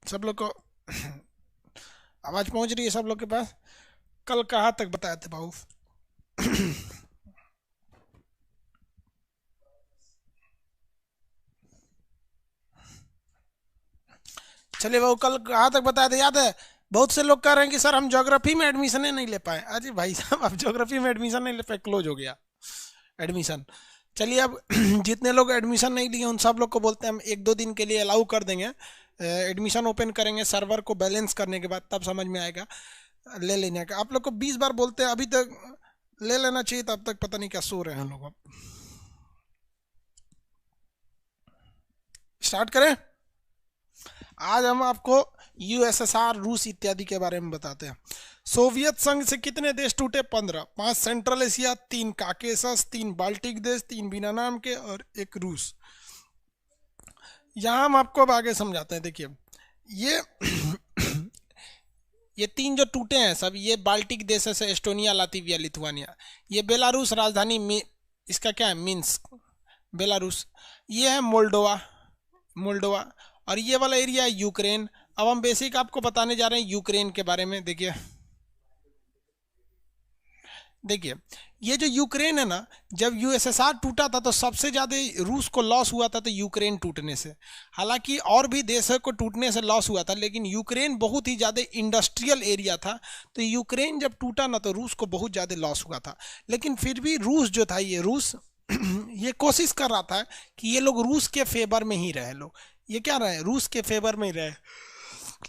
सब लोग को आवाज पहुंच रही है सब लोग के पास? कल कहाँ तक बताए थे बाबू? चलिए बाबू, कल कहाँ तक बताए थे याद है? बहुत से लोग कह रहे हैं कि सर हम ज्योग्राफी में एडमिशन नहीं ले पाए। अरे भाई साहब, अब ज्योग्राफी में एडमिशन नहीं ले पाए, क्लोज हो गया एडमिशन। चलिए अब जितने लोग एडमिशन नहीं लिए उन सब लोग को बोलते हैं हम एक दो दिन के लिए अलाउ कर देंगे। एडमिशन ओपन करेंगे सर्वर को बैलेंस करने के बाद, तब समझ में आएगा ले लेने का। आप लोग को 20 बार बोलते हैं अभी तक ले लेना चाहिए, तब तक पता नहीं क्या सो रहे हैं लोग। अब स्टार्ट करें। आज हम आपको यूएसएसआर, रूस इत्यादि के बारे में बताते हैं। सोवियत संघ से कितने देश टूटे? 15। 5 सेंट्रल एशिया, 3 काकेसस, 3 बाल्टिक देश, 3 बिना नाम के और एक रूस। यहाँ हम आपको अब आगे समझाते हैं। देखिए ये ये 3 जो टूटे हैं सब, ये बाल्टिक देश है, एस्टोनिया, लातविया, लिथुआनिया। ये बेलारूस, राजधानी इसका क्या है? Minsk, Belarus. ये है मोल्डोवा, मोल्डोवा। और ये वाला एरिया है यूक्रेन। अब हम बेसिक आपको बताने जा रहे हैं यूक्रेन के बारे में। देखिए देखिए ये जो यूक्रेन है ना, जब यूएसएसआर टूटा था तो सबसे ज़्यादा रूस को लॉस हुआ था तो यूक्रेन टूटने से। हालांकि और भी देशों को टूटने से लॉस हुआ था, लेकिन यूक्रेन बहुत ही ज़्यादा इंडस्ट्रियल एरिया था। तो यूक्रेन जब टूटा ना तो रूस को बहुत ज़्यादा लॉस हुआ था। लेकिन फिर भी रूस जो था, ये रूस ये कोशिश कर रहा था कि ये लोग रूस के फेवर में ही रहे। लोग ये क्या रहे? रूस के फेवर में ही रहे।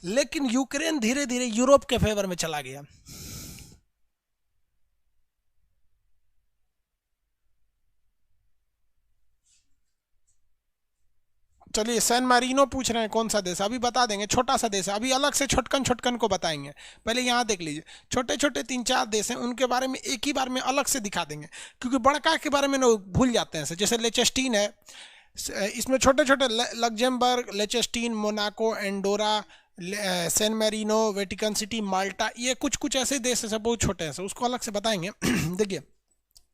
लेकिन यूक्रेन धीरे धीरे यूरोप के फेवर में चला गया। चलिए सैन मारिनो पूछ रहे हैं कौन सा देश? अभी बता देंगे, छोटा सा देश है, अभी अलग से छोटकन छोटकन को बताएंगे। पहले यहाँ देख लीजिए, छोटे छोटे 3 4 देश हैं, उनके बारे में एक ही बार में अलग से दिखा देंगे, क्योंकि बड़का के बारे में लोग भूल जाते हैं। जैसे लेचेस्टीन है, इसमें छोटे छोटे Luxembourg, Liechtenstein, Monaco, Andorra, San Marino, Vatican City, Malta, ये कुछ कुछ ऐसे देश हैं सब बहुत छोटे हैं, उसको अलग से बताएंगे। देखिए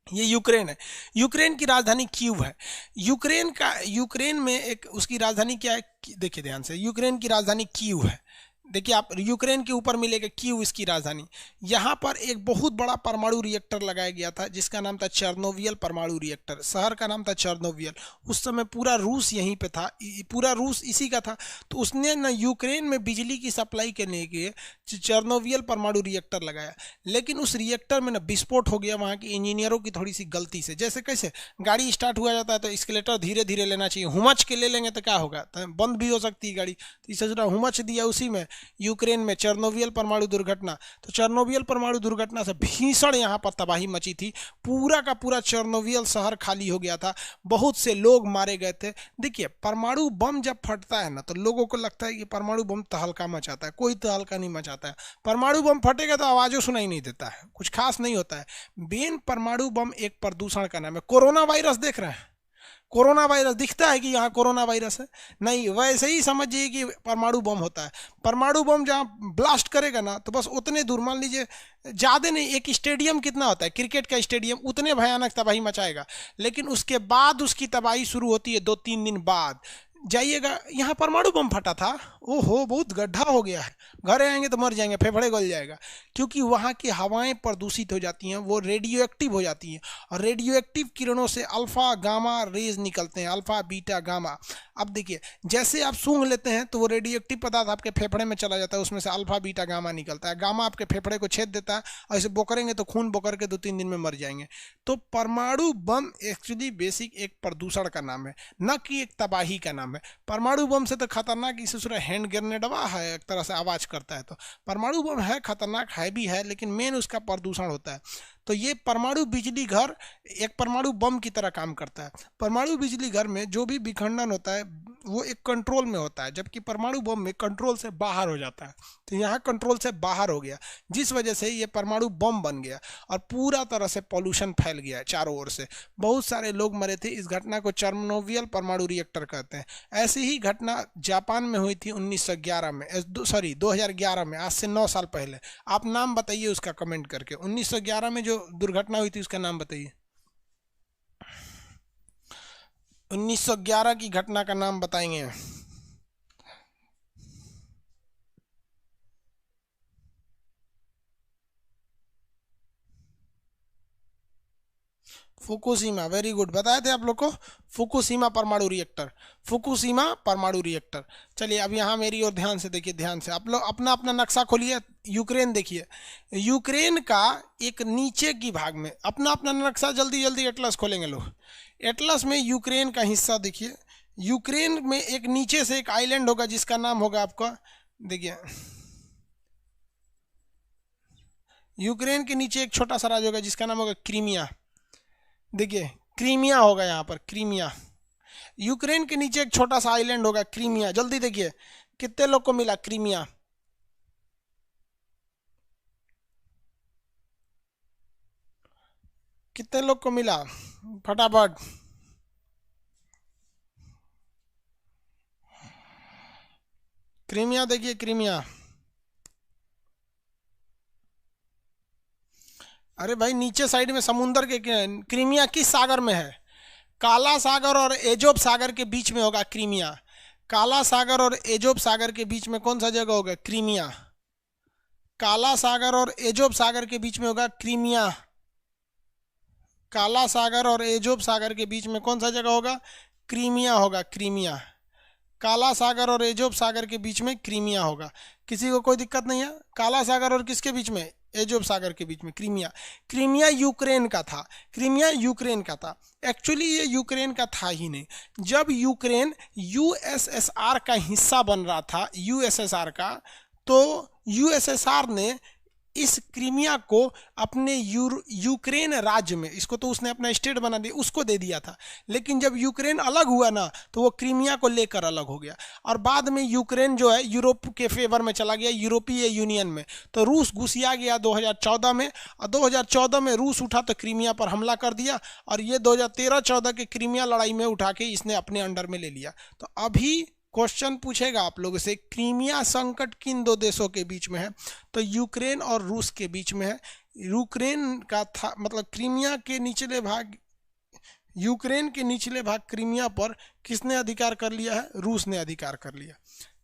ये यूक्रेन है। यूक्रेन की राजधानी कीव है। यूक्रेन में एक उसकी राजधानी क्या है? देखिए ध्यान से, यूक्रेन की राजधानी कीव है। देखिए आप यूक्रेन के ऊपर मिलेगा कीव, इसकी राजधानी। यहाँ पर एक बहुत बड़ा परमाणु रिएक्टर लगाया गया था जिसका नाम था चेर्नोवियल परमाणु रिएक्टर। शहर का नाम था चेर्नोवियल। उस समय पूरा रूस यहीं पे था, पूरा रूस इसी का था। तो उसने ना यूक्रेन में बिजली की सप्लाई करने के लिए चेर्नोवियल परमाणु रिएक्टर लगाया। लेकिन उस रिएक्टर में ना विस्फोट हो गया वहाँ के इंजीनियरों की थोड़ी सी गलती से। जैसे कैसे गाड़ी स्टार्ट हुआ जाता है तो स्केलेटर धीरे धीरे लेना चाहिए, हुमच के ले लेंगे तो क्या होगा? तो बंद भी हो सकती है गाड़ी। तो इसे हुमच दिया उसी में, यूक्रेन में चेर्नोबियल परमाणु दुर्घटना। तो चेर्नोबियल परमाणु दुर्घटना से भीषण यहाँ पर तबाही मची थी। पूरा का पूरा चेर्नोबियल शहर खाली हो गया था, बहुत से लोग मारे गए थे। देखिए परमाणु बम जब फटता है ना तो लोगों को लगता है कि परमाणु बम तहलका मचाता है, कोई तहलका नहीं मचाता है। परमाणु बम फटेगा तो आवाज़ों सुनाई नहीं देता है, कुछ खास नहीं होता है। बेन परमाणु बम एक प्रदूषण का नाम है। कोरोना वायरस देख रहे हैं? कोरोना वायरस दिखता है कि यहाँ कोरोना वायरस है? नहीं, वैसे ही समझिए कि परमाणु बम होता है। परमाणु बम जहाँ ब्लास्ट करेगा ना तो बस उतने दूर, मान लीजिए ज़्यादा नहीं, एक स्टेडियम कितना होता है, क्रिकेट का स्टेडियम, उतने भयानक तबाही मचाएगा। लेकिन उसके बाद उसकी तबाही शुरू होती है 2 3 दिन बाद। जाइएगा, यहाँ परमाणु बम फटा था, ओहो बहुत गड्ढा हो गया है, घर आएंगे तो मर जाएंगे, फेफड़े गल जाएगा। क्योंकि वहाँ की हवाएं प्रदूषित हो जाती हैं, वो रेडियो एक्टिव हो जाती हैं। और रेडियो एक्टिव किरणों से अल्फा गामा रेज निकलते हैं, अल्फा बीटा गामा। अब देखिए जैसे आप सूंघ लेते हैं तो वो रेडियो एक्टिव पदार्थ आपके फेफड़े में चला जाता है, उसमें से अल्फा बीटा गामा निकलता है। गामा आपके फेफड़े को छेद देता है और इसे बोकरेंगे तो खून बोकर के 2 3 दिन में मर जाएंगे। तो परमाणु बम एक्चुअली बेसिक एक प्रदूषण का नाम है, न कि एक तबाही का नाम है। परमाणु बम से तो खतरनाक इसे सूरा हैंड ग्रेनेडवा है, एक तरह से आवाज करता है। तो परमाणु बम है खतरनाक, है भी है, लेकिन मेन उसका प्रदूषण होता है। तो ये परमाणु बिजली घर एक परमाणु बम की तरह काम करता है। परमाणु बिजली घर में जो भी विखंडन होता है वो एक कंट्रोल में होता है, जबकि परमाणु बम में कंट्रोल से बाहर हो जाता है। तो यहाँ कंट्रोल से बाहर हो गया, जिस वजह से ये परमाणु बम बन गया और पूरा तरह से पॉल्यूशन फैल गया है चारों ओर से। बहुत सारे लोग मरे थे। इस घटना को चेर्नोबियल परमाणु रिएक्टर कहते हैं। ऐसी ही घटना जापान में हुई थी 1911 में, सॉरी 2011 में, आज से 9 साल पहले। आप नाम बताइए उसका कमेंट करके। 1911 में जो दुर्घटना हुई थी उसका नाम बताइए। 1911 की घटना का नाम बताएंगे? फुकुशिमा, वेरी गुड, बताए थे आप लोग को, फुकुशिमा परमाणु रिएक्टर, फुकुशिमा परमाणु रिएक्टर। चलिए अब यहाँ मेरी ओर ध्यान से देखिए, ध्यान से आप लोग अपना अपना नक्शा खोलिए, यूक्रेन देखिए, यूक्रेन का एक नीचे की भाग में अपना अपना नक्शा, जल्दी जल्दी एटलस खोलेंगे लोग, एटलस में यूक्रेन का हिस्सा देखिए, यूक्रेन में एक नीचे से एक आइलैंड होगा जिसका नाम होगा आपका, देखिए यूक्रेन के नीचे एक छोटा सा राज्य होगा जिसका नाम होगा क्रीमिया, देखिए क्रीमिया होगा यहाँ पर, क्रीमिया। यूक्रेन के नीचे एक छोटा सा आइलैंड होगा क्रीमिया, जल्दी देखिए कितने लोग को मिला क्रीमिया, कितने लोग को मिला फटाफट, क्रीमिया देखिए, क्रीमिया। अरे भाई नीचे साइड में समुंदर के, क्रीमिया किस सागर में है? काला सागर और एजोब सागर के बीच में होगा क्रीमिया, काला सागर और एजोब सागर के बीच में कौन सा जगह होगा? क्रीमिया, काला सागर और एजोब सागर के बीच में होगा क्रीमिया, काला सागर और एजोब सागर के बीच में कौन सा जगह होगा? क्रीमिया होगा, क्रीमिया, काला सागर और एजोब सागर के बीच में क्रीमिया होगा। किसी को कोई दिक्कत नहीं है? काला सागर और किसके बीच में? एजोब सागर के बीच में क्रीमिया। क्रीमिया यूक्रेन का था, क्रीमिया यूक्रेन का था, एक्चुअली ये यूक्रेन का था ही नहीं। जब यूक्रेन यूएसएसआर का हिस्सा बन रहा था, यूएसएसआर का, तो यूएसएसआर ने इस क्रीमिया को अपने यूक्रेन राज्य में, इसको तो उसने अपना स्टेट बना दिया, उसको दे दिया था। लेकिन जब यूक्रेन अलग हुआ ना, तो वो क्रीमिया को लेकर अलग हो गया, और बाद में यूक्रेन जो है यूरोप के फेवर में चला गया, यूरोपीय यूनियन में। तो रूस घुसिया गया 2014 में, और 2014 में रूस उठा तो क्रीमिया पर हमला कर दिया, और ये 2013-14 के क्रीमिया लड़ाई में उठा के इसने अपने अंडर में ले लिया। तो अभी क्वेश्चन पूछेगा आप लोगों से, क्रीमिया संकट किन दो देशों के बीच में है? तो यूक्रेन और रूस के बीच में है। यूक्रेन का था, मतलब क्रीमिया के निचले भाग, यूक्रेन के निचले भाग क्रीमिया पर किसने अधिकार कर लिया है? रूस ने अधिकार कर लिया।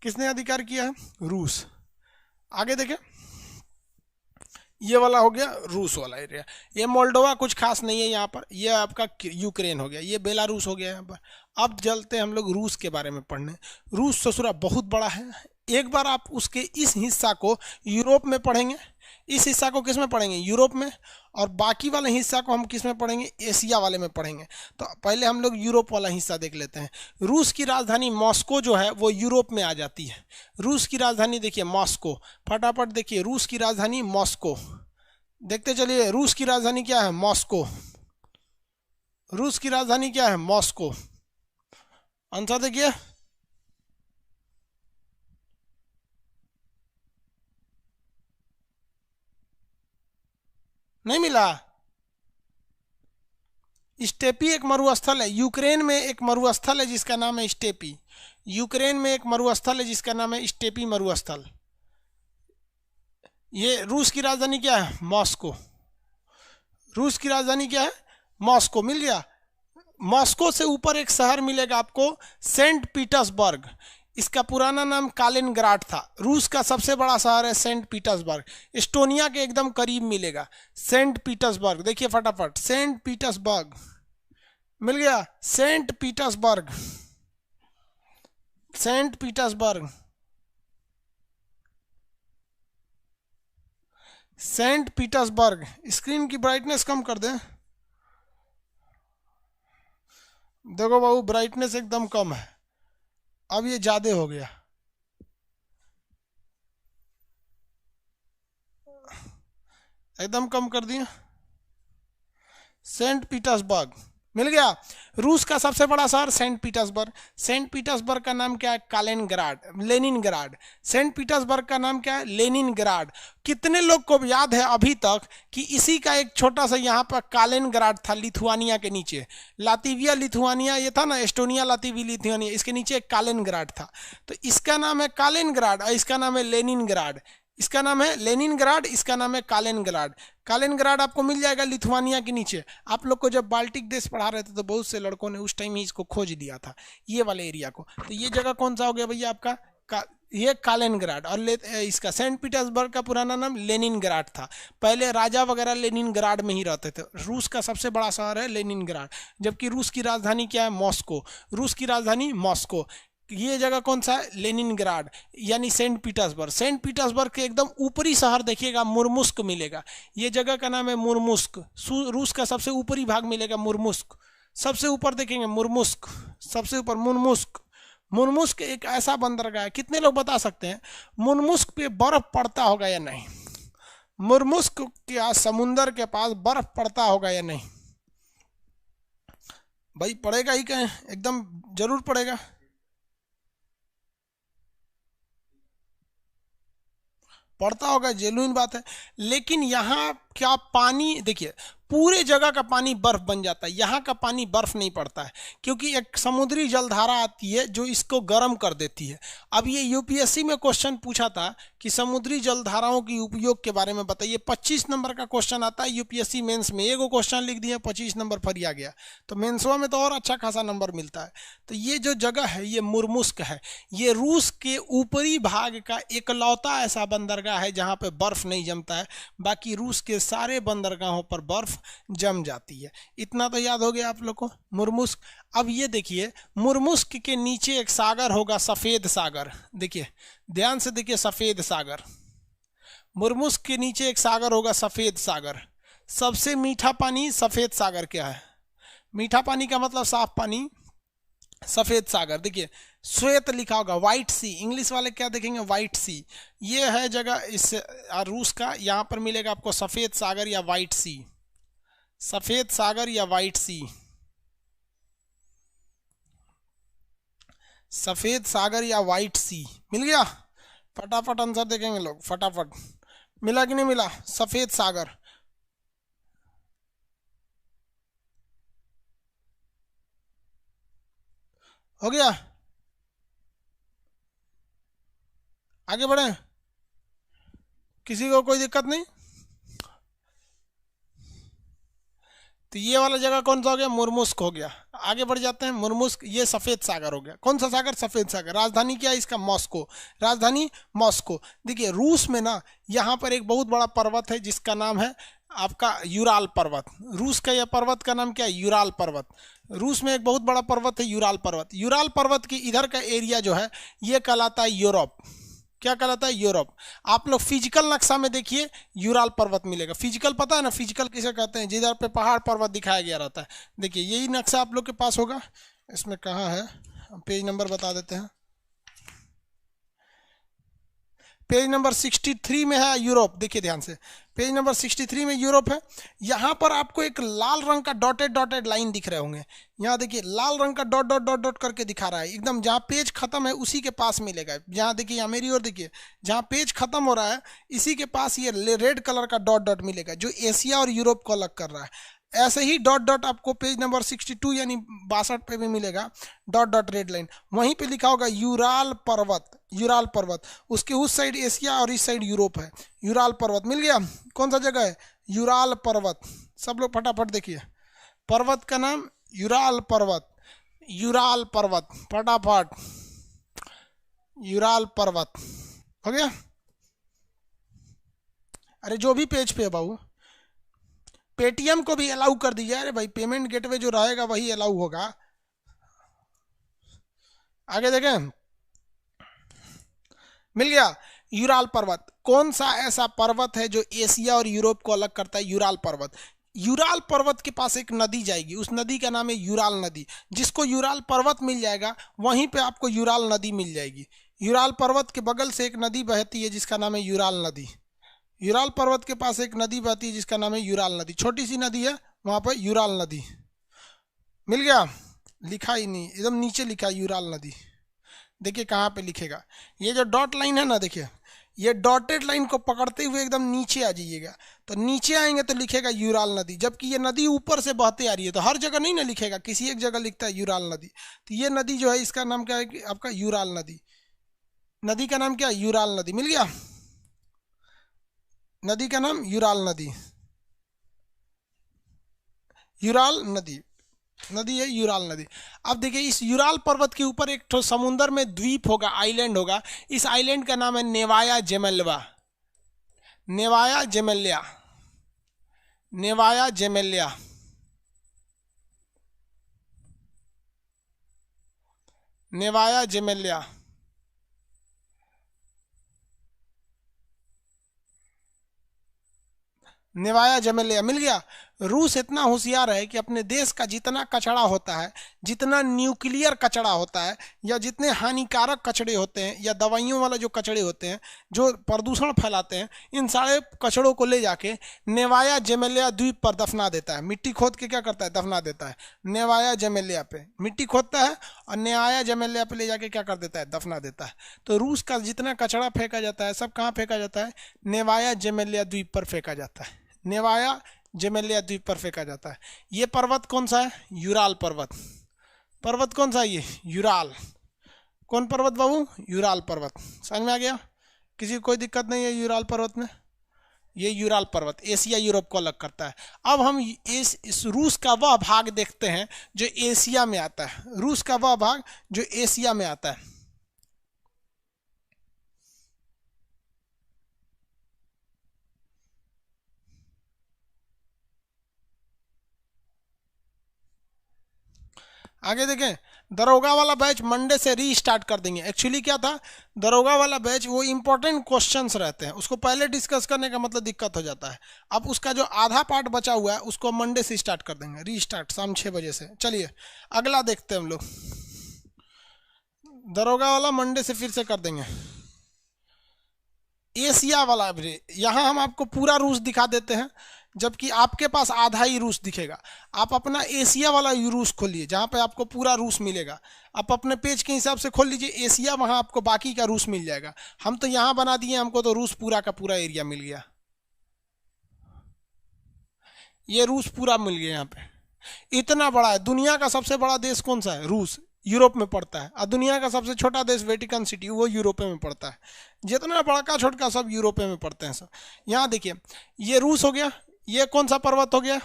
किसने अधिकार किया है? रूस। आगे देखें, ये वाला हो गया रूस वाला एरिया, ये मोल्डोवा कुछ खास नहीं है यहाँ पर, ये आपका यूक्रेन हो गया, ये बेलारूस हो गया यहाँ पर। अब चलते हम लोग रूस के बारे में पढ़ने। रूस ससुरा बहुत बड़ा है, एक बार आप उसके इस हिस्सा को यूरोप में पढ़ेंगे, इस हिस्सा को किस में पढ़ेंगे? यूरोप में, और बाकी वाले हिस्सा को हम किस में पढ़ेंगे? एशिया वाले में पढ़ेंगे। तो पहले हम लोग यूरोप वाला हिस्सा देख लेते हैं। रूस की राजधानी मॉस्को जो है वो यूरोप में आ जाती है। रूस की राजधानी देखिए मॉस्को, फटाफट देखिए, रूस की राजधानी मॉस्को, देखते चलिए, रूस की राजधानी क्या है? मॉस्को। रूस की राजधानी क्या है? मॉस्को। आंसर देखिए, नहीं मिला। स्टेपी एक मरुस्थल है, यूक्रेन में एक मरुस्थल है जिसका नाम है स्टेपी, यूक्रेन में एक मरुस्थल है जिसका नाम है स्टेपी मरुस्थल। ये रूस की राजधानी क्या है? मॉस्को। रूस की राजधानी क्या है? मॉस्को। मिल गया। मॉस्को से ऊपर एक शहर मिलेगा आपको, सेंट पीटर्सबर्ग, इसका पुराना नाम कालिनग्राड था। रूस का सबसे बड़ा शहर है सेंट पीटर्सबर्ग, एस्टोनिया के एकदम करीब मिलेगा सेंट पीटर्सबर्ग। देखिए फटाफट, सेंट पीटर्सबर्ग मिल गया, Saint Petersburg, Saint Petersburg, Saint Petersburg. Screen की ब्राइटनेस कम कर दें, देखो बाबू ब्राइटनेस एकदम कम है, अब ये ज्यादा हो गया, एकदम कम कर दिया। सेंट पीटर्सबर्ग मिल गया। रूस का सबसे बड़ा शहर सेंट पीटर्सबर्ग, सेंट पीटर्सबर्ग का नाम क्या है? कालिनग्राड, लेनिनग्राड। सेंट पीटर्सबर्ग का नाम क्या है? लेनिनग्राड। कितने लोग को याद है अभी तक कि इसी का एक छोटा सा यहाँ पर कालिनग्राड था, लिथुआनिया के नीचे, लातविया लिथुआनिया ये था ना, एस्टोनिया लातविया लिथुआनिया, इसके नीचे एक कालिनग्राड था। तो इसका नाम है कालिनग्राड और इसका नाम है लेनिनग्राड, इसका नाम है लेनिनग्राड, इसका नाम है कालिनग्राड। कालिनग्राड आपको मिल जाएगा लिथुआनिया के नीचे। आप लोग को जब बाल्टिक देश पढ़ा रहे थे तो बहुत से लड़कों ने उस टाइम ही इसको खोज दिया था, ये वाले एरिया को। तो ये जगह कौन सा हो गया भैया आपका? ये कालिनग्राड। और इसका सेंट पीटर्सबर्ग का पुराना नाम लेनिनग्राड था। पहले राजा वगैरह लेनिनग्राड में ही रहते थे। रूस का सबसे बड़ा शहर है लेनिनग्राड, जबकि रूस की राजधानी क्या है? मॉस्को। रूस की राजधानी मॉस्को। ये जगह कौन सा है? लेनिनग्राड यानी सेंट पीटर्सबर्ग। सेंट पीटर्सबर्ग के एकदम ऊपरी शहर देखिएगा, मुर्मुस्क मिलेगा। ये जगह का नाम है मुर्मुस्क। रूस का सबसे ऊपरी भाग मिलेगा मुर्मुस्क। सबसे ऊपर देखेंगे मुर्मुस्क, सबसे ऊपर मुर्मुस्क। मुर्मुस्क एक ऐसा बंदरगाह है, कितने लोग बता सकते हैं मुर्मुस्क पे बर्फ पड़ता होगा या नहीं? मुर्मुस्क क्या समुंदर के पास बर्फ पड़ता होगा या नहीं? भाई पड़ेगा ही क्या, एकदम जरूर पड़ेगा। पड़ता होगा, जेन्युइन बात है। लेकिन यहाँ क्या पानी, देखिए पूरे जगह का पानी बर्फ बन जाता है, यहाँ का पानी बर्फ नहीं पड़ता है, क्योंकि एक समुद्री जलधारा आती है जो इसको गर्म कर देती है। अब ये यूपीएससी में क्वेश्चन पूछा था कि समुद्री जलधाराओं की उपयोग के बारे में बताइए। 25 नंबर का क्वेश्चन आता है यूपीएससी मेंस में। एगो क्वेश्चन लिख दिया, 25 नंबर फरिया गया। तो मेंसवा में तो और अच्छा खासा नंबर मिलता है। तो ये जो जगह है ये मुर्मुस्क है। ये रूस के ऊपरी भाग का इकलौता ऐसा बंदरगाह है जहाँ पे बर्फ नहीं जमता है। बाकी रूस के सारे बंदरगाहों पर बर्फ जम जाती है। इतना तो याद हो गया आप लोग को, मुर्मुस्क। अब ये देखिए, मुर्मुस्क के नीचे एक सागर होगा, सफेद सागर। देखिए ध्यान से देखिए, सफेद सागर। मुर्मुस्क के नीचे एक सागर होगा, सफेद सागर। सबसे मीठा पानी सफेद सागर क्या है? मीठा पानी का मतलब साफ पानी, सफेद सागर। देखिए श्वेत लिखा होगा, व्हाइट सी। इंग्लिश वाले क्या देखेंगे? व्हाइट सी। ये है जगह इस रूस का। यहाँ पर मिलेगा आपको सफेद सागर या व्हाइट सी। सफेद सागर या व्हाइट सी। सफेद सागर या व्हाइट सी मिल गया। फटाफट आंसर देखेंगे लोग, फटाफट। मिला कि नहीं मिला? सफेद सागर। हो गया? आगे बढ़े, किसी को कोई दिक्कत नहीं? तो ये वाला जगह कौन सा हो गया? मुर्मुस्क हो गया। आगे बढ़ जाते हैं। मुर्मुस्क, ये सफेद सागर हो गया। कौन सा सागर? सफेद सागर। राजधानी क्या है इसका? मॉस्को। राजधानी मॉस्को। देखिए रूस में ना यहाँ पर एक बहुत बड़ा पर्वत है जिसका नाम है आपका यूराल पर्वत। रूस का यह पर्वत का नाम क्या है? यूराल पर्वत। रूस में एक बहुत बड़ा पर्वत है यूराल पर्वत। यूराल पर्वत की इधर का एरिया जो है ये कहलाता है यूरोप। क्या कहलाता है? यूरोप। आप लोग फिजिकल नक्शा में देखिए, यूराल पर्वत मिलेगा। फिजिकल पता है ना, फिजिकल किसे कहते हैं? जिधर पे पहाड़ पर्वत दिखाया गया रहता है। देखिए यही नक्शा आप लोग के पास होगा। इसमें कहाँ है, पेज नंबर बता देते हैं। पेज नंबर 63 में है यूरोप। देखिए ध्यान से, पेज नंबर 63 में यूरोप है। यहाँ पर आपको एक लाल रंग का डॉटेड डॉटेड लाइन दिख रहे होंगे। यहाँ देखिए लाल रंग का डॉट डॉट डॉट डॉट करके दिखा रहा है। एकदम जहाँ पेज खत्म है उसी के पास मिलेगा। जहाँ देखिए, यहाँ मेरी ओर देखिए, जहाँ पेज खत्म हो रहा है इसी के पास ये रेड कलर का डॉट डॉट मिलेगा, जो एशिया और यूरोप को अलग कर रहा है। ऐसे ही डॉट डॉट आपको पेज नंबर 62 यानी 62 पे भी मिलेगा, डॉट डॉट रेड लाइन। वहीं पे लिखा होगा यूराल पर्वत। यूराल पर्वत, उसके उस साइड एशिया और इस साइड यूरोप है। यूराल पर्वत मिल गया। कौन सा जगह है? यूराल पर्वत। सब लोग फटाफट देखिए, पर्वत का नाम यूराल पर्वत। यूराल पर्वत, फटाफट। यूराल पर्वत हो गया। अरे जो भी पेज पे है बाबू, पेटीएम को भी अलाउ कर दीजिए। अरे भाई पेमेंट गेटवे जो रहेगा वही अलाउ होगा। आगे देखें, मिल गया। यूराल पर्वत कौन सा ऐसा पर्वत है जो एशिया और यूरोप को अलग करता है? यूराल पर्वत। यूराल पर्वत के पास एक नदी जाएगी, उस नदी का नाम है यूराल नदी। जिसको यूराल पर्वत मिल जाएगा वहीं पे आपको यूराल नदी मिल जाएगी। यूराल पर्वत के बगल से एक नदी बहती है जिसका नाम है यूराल नदी। यूराल पर्वत के पास एक नदी बहती है जिसका नाम है यूराल नदी। छोटी सी नदी है वहां पर यूराल नदी। मिल गया? लिखा ही नहीं, एकदम नीचे लिखा यूराल नदी। देखिए कहाँ पे लिखेगा, ये जो डॉट लाइन है ना, देखिए ये डॉटेड लाइन को पकड़ते हुए एकदम नीचे आ जाइएगा। तो नीचे आएंगे तो लिखेगा यूराल नदी, जबकि ये नदी ऊपर से बहते आ रही है। तो हर जगह नहीं ना लिखेगा, किसी एक जगह लिखता है यूराल नदी। तो ये नदी जो है इसका नाम क्या है कि आपका यूराल नदी। नदी का नाम क्या है? यूराल नदी। मिल गया? नदी का नाम यूराल नदी। यूराल नदी। नदी है यूराल नदी। अब देखिए इस यूराल पर्वत के ऊपर एक तो समुंदर में द्वीप होगा, आइलैंड होगा। इस आइलैंड का नाम है नेवाया जेमेल्वा, नेवाया जेमेलिया, नेवाया जेमेलिया। नेवाया जेमेलिया। नेवाया जमेलिया मिल गया। रूस इतना होशियार है कि अपने देश का जितना कचरा होता है, जितना न्यूक्लियर कचरा होता है, या जितने हानिकारक कचड़े होते हैं, या दवाइयों वाला जो कचड़े होते हैं जो प्रदूषण फैलाते हैं, इन सारे कचड़ों को ले जाके नेवाया जेमेलिया द्वीप पर दफना देता है। मिट्टी खोद के क्या करता है, दफना देता है। नेवाया जेमेलिया पे मिट्टी खोदता है और नेवाया जेमेलिया पे ले जाके क्या कर देता है, दफना देता है। तो रूस का जितना कचरा फेंका जाता है सब कहाँ फेंका जाता है, नेवाया जेमेलिया द्वीप पर फेंका जाता है। नेवाया जेमेलिया द्वीप पर फेंका जाता है। ये पर्वत कौन सा है, यूराल पर्वत। पर्वत कौन सा है ये, यूराल। कौन पर्वत बाबू, यूराल पर्वत। समझ में आ गया, किसी को कोई दिक्कत नहीं है यूराल पर्वत में। ये यूराल पर्वत एशिया यूरोप को अलग करता है। अब हम इस रूस का वह भाग देखते हैं जो एशिया में आता है। रूस का वह भाग जो एशिया में आता है। आगे देखें, दरोगा वाला बैच मंडे से रीस्टार्ट कर देंगे। एक्चुअली क्या था, दरोगा वाला बैच वो इंपॉर्टेंट क्वेश्चंस रहते हैं, उसको पहले डिस्कस करने का मतलब दिक्कत हो जाता है। अब उसका जो आधा पार्ट बचा हुआ है उसको मंडे से स्टार्ट कर देंगे, रीस्टार्ट शाम 6 बजे से। चलिए अगला देखते हैं हम लोग। दरोगा वाला मंडे से फिर से कर देंगे। एशिया वाला भी यहाँ हम आपको पूरा रूस दिखा देते हैं, जबकि आपके पास आधा ही रूस दिखेगा। आप अपना एशिया वाला रूस खोलिए जहाँ पे आपको पूरा रूस मिलेगा। आप अपने पेज के हिसाब से खोल लीजिए एशिया, वहाँ आपको बाकी का रूस मिल जाएगा। हम तो यहाँ बना दिए, हमको तो रूस पूरा का पूरा एरिया मिल गया। ये रूस पूरा मिल गया। यहाँ पे इतना बड़ा है। दुनिया का सबसे बड़ा देश कौन सा है, रूस, यूरोप में पड़ता है। और दुनिया का सबसे छोटा देश वेटिकन सिटी, वो यूरोप में पड़ता है। जितना बड़ा का छोटा सब यूरोप में पड़ते हैं सब। यहाँ देखिए ये रूस हो गया, ये कौन सा पर्वत हो गया,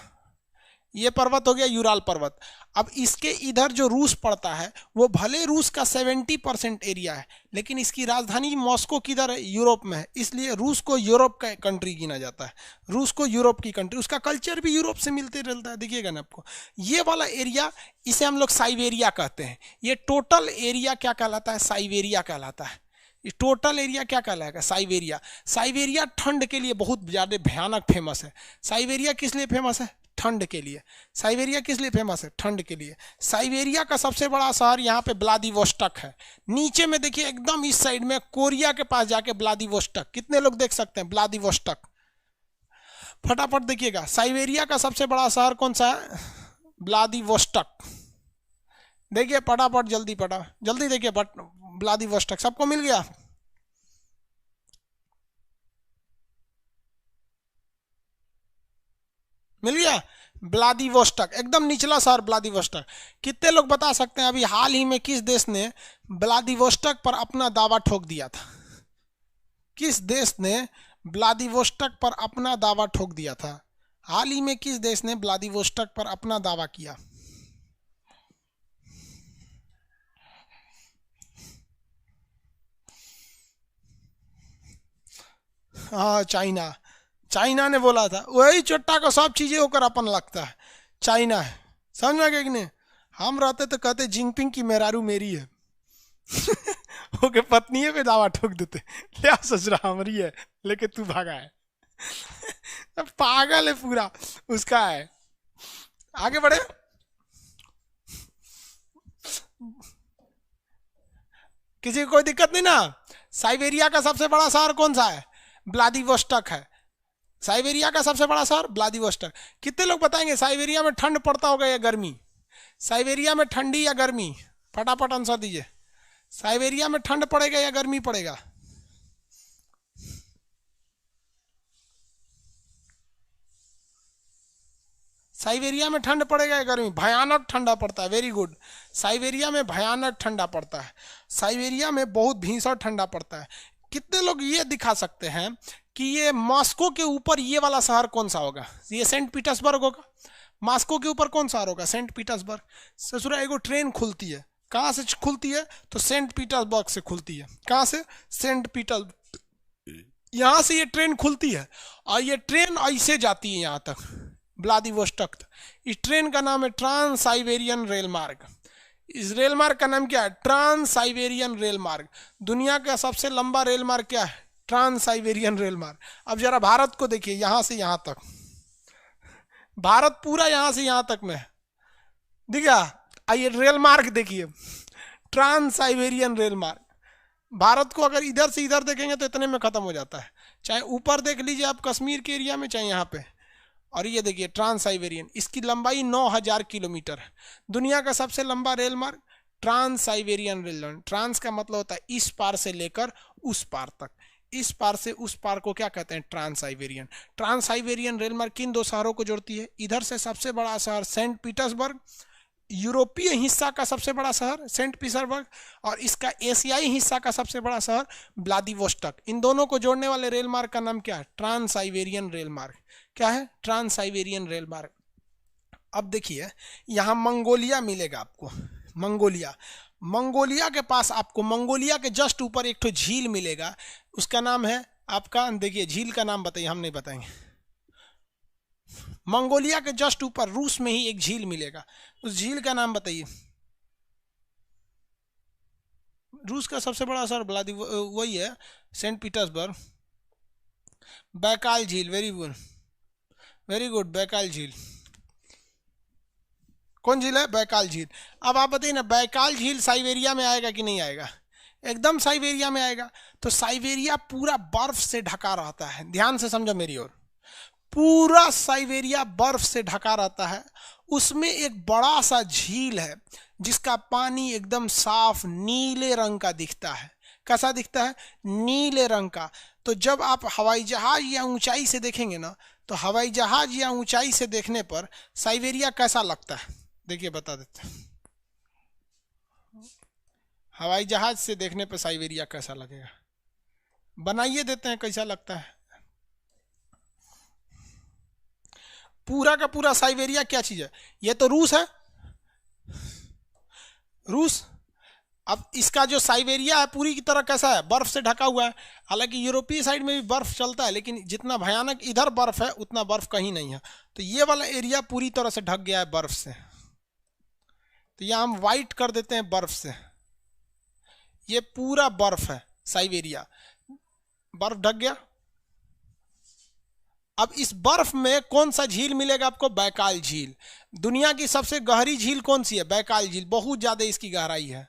ये पर्वत हो गया यूराल पर्वत। अब इसके इधर जो रूस पड़ता है वो भले रूस का 70% एरिया है, लेकिन इसकी राजधानी मॉस्को किधर है, यूरोप में है। इसलिए रूस को यूरोप का कंट्री गिना जाता है। रूस को यूरोप की कंट्री, उसका कल्चर भी यूरोप से मिलते रहता है। देखिएगा ना आपको ये वाला एरिया, इसे हम लोग साइबेरिया कहते हैं। ये टोटल एरिया क्या कहलाता है, साइबेरिया कहलाता है। ये टोटल एरिया क्या कहलाएगा, साइबेरिया। साइबेरिया ठंड के लिए बहुत ज़्यादा भयानक फेमस है। साइबेरिया किस लिए फेमस है, ठंड के लिए। साइबेरिया किस लिए फेमस है, ठंड के लिए। साइबेरिया का सबसे बड़ा शहर यहाँ पे व्लादिवोस्टॉक है। नीचे में देखिए एकदम इस साइड में कोरिया के पास जाके व्लादिवोस्टॉक, कितने लोग देख सकते हैं व्लादिवोस्टॉक, फटाफट देखिएगा। साइबेरिया का सबसे बड़ा शहर कौन सा है, व्लादिवोस्टॉक। देखिए फटाफट, जल्दी जल्दी देखिए, व्लादिवोस्टॉक सबको मिल गया। मिल गया व्लादिवोस्टॉक, एकदम निचला शहर व्लादिवोस्टॉक। कितने लोग बता सकते हैं अभी हाल ही में किस देश ने व्लादिवोस्टॉक पर अपना दावा ठोक दिया था, किस देश ने व्लादिवोस्टॉक पर अपना दावा ठोक दिया था। हाल ही में किस देश ने व्लादिवोस्टॉक पर अपना दावा किया, हाँ चाइना। चाइना ने बोला था, वही चोट्टा को सब चीजें होकर अपन लगता है, चाइना है। समझ में आ गया कि नहीं। हम रहते तो कहते जिनपिंग की मेहरारू मेरी है ओके पत्नी पे दावा ठोक देते, क्या सोच रहा हमारी है लेके तू भागा है पागल है पूरा, उसका है। आगे बढ़े, किसी को कोई दिक्कत नहीं ना। साइबेरिया का सबसे बड़ा शहर कौन सा है, व्लादिवोस्टॉक है। साइबेरिया का सबसे बड़ा शहर व्लादिवोस्टॉक। कितने लोग बताएंगे साइबेरिया में ठंड पड़ता होगा या गर्मी, साइबेरिया में ठंडी या गर्मी, फटाफट आंसर दीजिए। साइबेरिया में ठंड पड़ेगा या गर्मी पड़ेगा, साइबेरिया में ठंड पड़ेगा या गर्मी, भयानक ठंडा पड़ता है। वेरी गुड, साइबेरिया में भयानक ठंडा पड़ता है। साइबेरिया में बहुत भीषण ठंडा पड़ता है। कितने लोग ये दिखा सकते हैं कि ये मॉस्को के ऊपर ये वाला शहर कौन सा होगा, ये सेंट पीटर्सबर्ग होगा। मॉस्को के ऊपर कौन शहर होगा? Saint Petersburg. ससुरा एगो ट्रेन खुलती है, कहाँ से खुलती है? तो सेंट पीटर्सबर्ग से खुलती है। कहाँ से? सेंट पीटर्स, यहाँ से ये ट्रेन खुलती है और ये ट्रेन ऐसे जाती है यहाँ तक, व्लादिवोस्टोक तक। इस ट्रेन का नाम है ट्रांस साइबेरियन रेल मार्ग। इस रेल मार्ग का नाम क्या है? ट्रांस साइबेरियन रेल मार्ग। दुनिया का सबसे लंबा रेल मार्ग क्या है? ट्रांस साइबेरियन रेल मार्ग। अब जरा भारत को देखिए, यहाँ से यहाँ तक, भारत पूरा यहाँ से यहाँ तक में दिख गया। आइए रेल मार्ग देखिए, ट्रांस साइबेरियन रेल मार्ग। भारत को अगर इधर से इधर देखेंगे तो इतने में खत्म हो जाता है। चाहे ऊपर देख लीजिए आप कश्मीर के एरिया में, चाहे यहाँ पे। और ये देखिए ट्रांस साइबेरियन, इसकी लंबाई 9000 किलोमीटर है। दुनिया का सबसे लंबा रेल मार्ग ट्रांस साइबेरियन रेल मार्ग। ट्रांस का मतलब होता है इस पार से लेकर उस पार तक। इस पार से उस पार को क्या कहते हैं? Trans Siberian. Trans Siberian rail मार्ग किन दो शहरों को जोड़ती है? इधर से सबसे बड़ा शहर सेंट पीटर्सबर्ग, यूरोपीय हिस्सा का सबसे बड़ा शहर सेंट पीटर्सबर्ग, और इसका एशियाई हिस्सा का सबसे बड़ा शहर व्लादिवोस्टोक। इन दोनों को जोड़ने वाले रेल मार्ग का नाम क्या है? ट्रांस साइबेरियन रेल मार्ग। क्या है? ट्रांस साइबेरियन रेल मार्ग। अब देखिए यहाँ मंगोलिया मिलेगा आपको। मंगोलिया, मंगोलिया के पास आपको, मंगोलिया के जस्ट ऊपर एक तो झील मिलेगा, उसका नाम है आपका, देखिए झील का नाम बताइए, हम नहीं बताएंगे। मंगोलिया के जस्ट ऊपर रूस में ही एक झील मिलेगा, उस झील का नाम बताइए। रूस का सबसे बड़ा शहर वही है, सेंट पीटर्सबर्ग। बैकाल झील, very good very good, Baikal झील। कौन झील है? बैकाल झील। अब आप बताइए ना, बैकाल झील साइबेरिया में आएगा कि नहीं आएगा? एकदम साइबेरिया में आएगा। तो साइबेरिया पूरा बर्फ से ढका रहता है, ध्यान से समझो मेरी ओर। पूरा साइबेरिया बर्फ से ढका रहता है। उसमें एक बड़ा सा झील है जिसका पानी एकदम साफ नीले रंग का दिखता है। कैसा दिखता है? नीले रंग का। तो जब आप हवाई जहाज या ऊंचाई से देखेंगे ना, तो हवाई जहाज या ऊंचाई से देखने पर साइबेरिया कैसा लगता है? देखिए बता देते हैं, हवाई जहाज से देखने पर साइबेरिया कैसा लगेगा, बनाइए देते हैं कैसा लगता है। पूरा का पूरा साइबेरिया क्या चीज है? ये तो रूस है, रूस। अब इसका जो साइबेरिया है पूरी की तरह कैसा है? बर्फ से ढका हुआ है। हालांकि यूरोपीय साइड में भी बर्फ चलता है, लेकिन जितना भयानक इधर बर्फ है उतना बर्फ कहीं नहीं है। तो ये वाला एरिया पूरी तरह से ढक गया है बर्फ से। तो यह हम वाइट कर देते हैं बर्फ से। ये पूरा बर्फ है साइबेरिया, बर्फ ढक गया। अब इस बर्फ में कौन सा झील मिलेगा आपको? बैकाल झील। दुनिया की सबसे गहरी झील कौन सी है? बैकाल झील। बहुत ज्यादा इसकी गहराई है,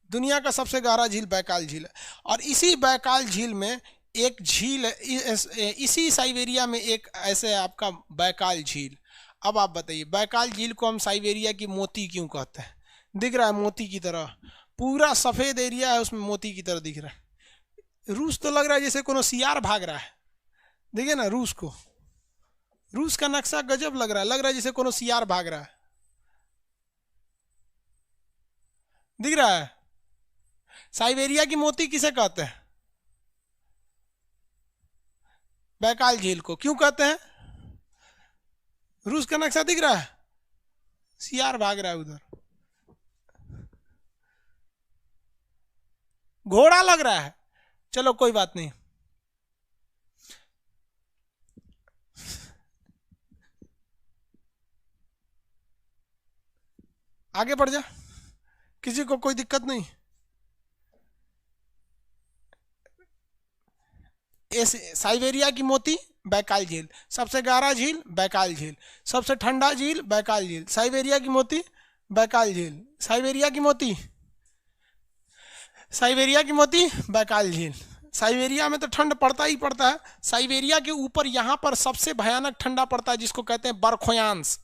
दुनिया का सबसे गहरा झील बैकाल झील है। और इसी बैकाल झील में एक झील है, इसी साइबेरिया में एक ऐसे आपका बैकाल झील। अब आप बताइए, बैकाल झील को हम साइबेरिया की मोती क्यों कहते हैं? दिख रहा है मोती की तरह, पूरा सफेद एरिया है उसमें मोती की तरह दिख रहा है। रूस तो लग रहा है जैसे कोनो सियार भाग रहा है, देखिए ना रूस को, रूस का नक्शा गजब लग रहा है जैसे कोनो सियार भाग रहा है, दिख रहा है। साइबेरिया की मोती किसे कहते हैं? बैकाल झील को। क्यों कहते हैं? रूस का नक्शा दिख रहा है, सियार भाग रहा है उधर, घोड़ा लग रहा है। चलो कोई बात नहीं, आगे बढ़ जा, किसी को कोई दिक्कत नहीं। साइबेरिया की मोती बैकाल झील, सबसे गहरा झील बैकाल झील, सबसे ठंडा झील बैकाल झील। साइबेरिया की मोती बैकाल झील, साइबेरिया की मोती, साइबेरिया की मोती बैकाल झील। साइबेरिया में तो ठंड पड़ता ही पड़ता है। साइबेरिया के ऊपर यहाँ पर सबसे भयानक ठंडा पड़ता है जिसको कहते हैं बरखोयांश।